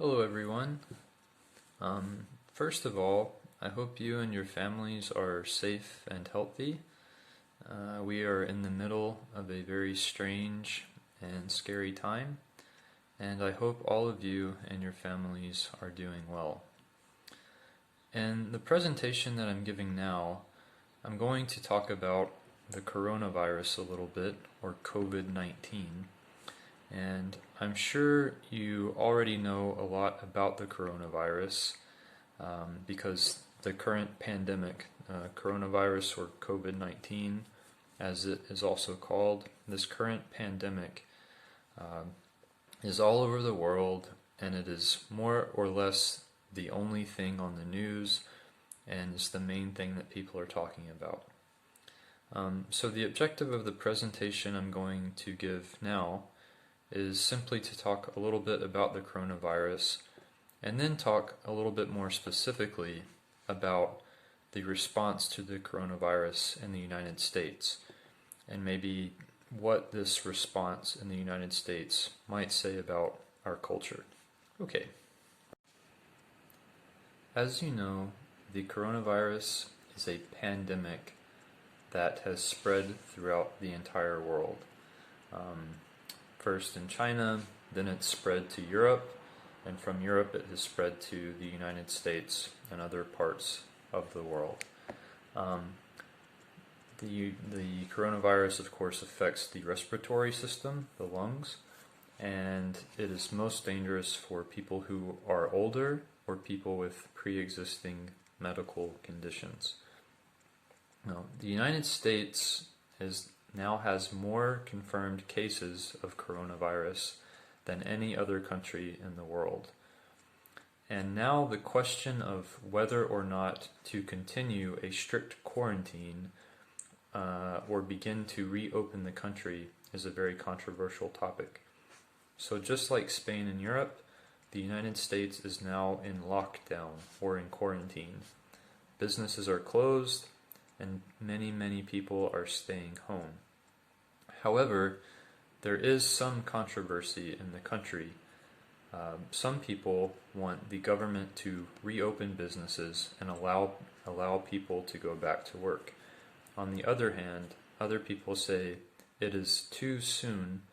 Hello everyone. First of all, I hope you and your families are safe and healthy. We are in the middle of a very strange and scary time, and I hope all of you and your families are doing well. In the presentation that I'm giving now, I'm going to talk about the coronavirus a little bit, or COVID-19. And I'm sure you already know a lot about the coronavirus because the current pandemic, coronavirus or COVID-19 as it is also called, this current pandemic is all over the world, and it is more or less the only thing on the news and is the main thing that people are talking about. So the objective of the presentation I'm going to give now is simply to talk a little bit about the coronavirus and then talk a little bit more specifically about the response to the coronavirus in the United States and maybe what this response in the United States might say about our culture. Okay. As you know, the coronavirus is a pandemic that has spread throughout the entire world. First in China, then it spread to Europe, and from Europe it has spread to the United States and other parts of the world. The coronavirus, of course, affects the respiratory system, the lungs, and it is most dangerous for people who are older or people with pre-existing medical conditions. Now, the United States now has more confirmed cases of coronavirus than any other country in the world. And now the question of whether or not to continue a strict quarantine or begin to reopen the country is a very controversial topic. So just like Spain and Europe, the United States is now in lockdown or in quarantine. Businesses are closed, and many people are staying home. However, there is some controversy in the country. Some people want the government to reopen businesses and allow people to go back to work. On the other hand, other people say it is too soon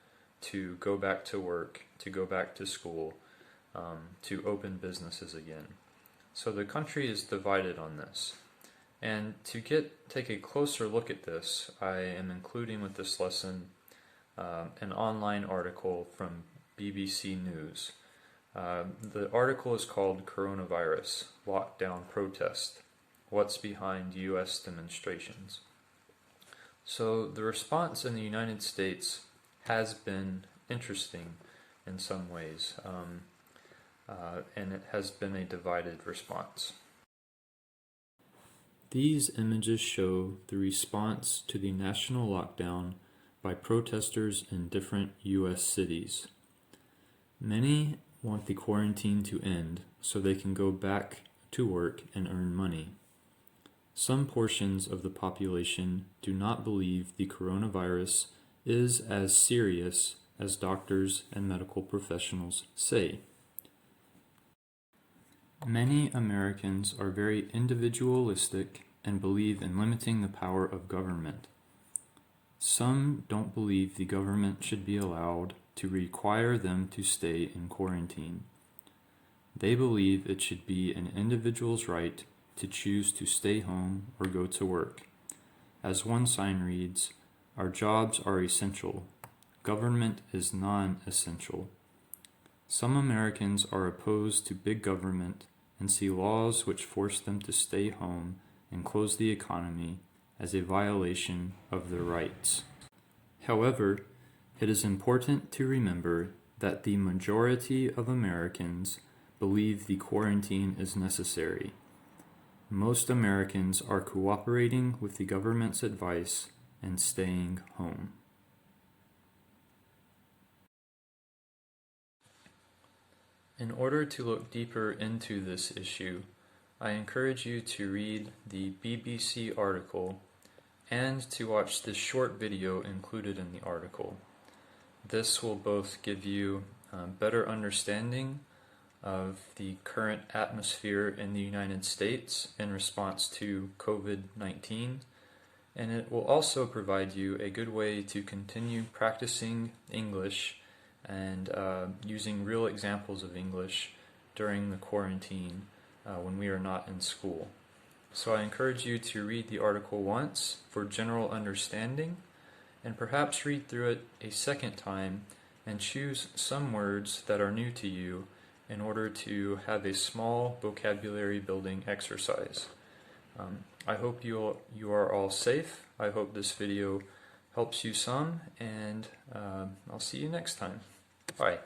to go back to work, to go back to school, to open businesses again. So the country is divided on this. And to take a closer look at this, I am including with this lesson an online article from BBC News. The article is called Coronavirus, Lockdown Protest, What's Behind U.S. Demonstrations. So the response in the United States has been interesting in some ways, and it has been a divided response. These images show the response to the national lockdown by protesters in different U.S. cities. Many want the quarantine to end so they can go back to work and earn money. Some portions of the population do not believe the coronavirus is as serious as doctors and medical professionals say. Many Americans are very individualistic and believe in limiting the power of government. Some don't believe the government should be allowed to require them to stay in quarantine. They believe it should be an individual's right to choose to stay home or go to work. As one sign reads, "Our jobs are essential. Government is non-essential." Some Americans are opposed to big government and see laws which force them to stay home and close the economy as a violation of their rights. However, it is important to remember that the majority of Americans believe the quarantine is necessary. Most Americans are cooperating with the government's advice and staying home. In order to look deeper into this issue, I encourage you to read the BBC article and to watch this short video included in the article. This will both give you better understanding of the current atmosphere in the United States in response to COVID-19, and it will also provide you a good way to continue practicing English and using real examples of English during the quarantine when we are not in school. So I encourage you to read the article once for general understanding, and perhaps read through it a second time and choose some words that are new to you in order to have a small vocabulary building exercise. I hope you are all safe. I hope this video helps you some, and I'll see you next time. Bye.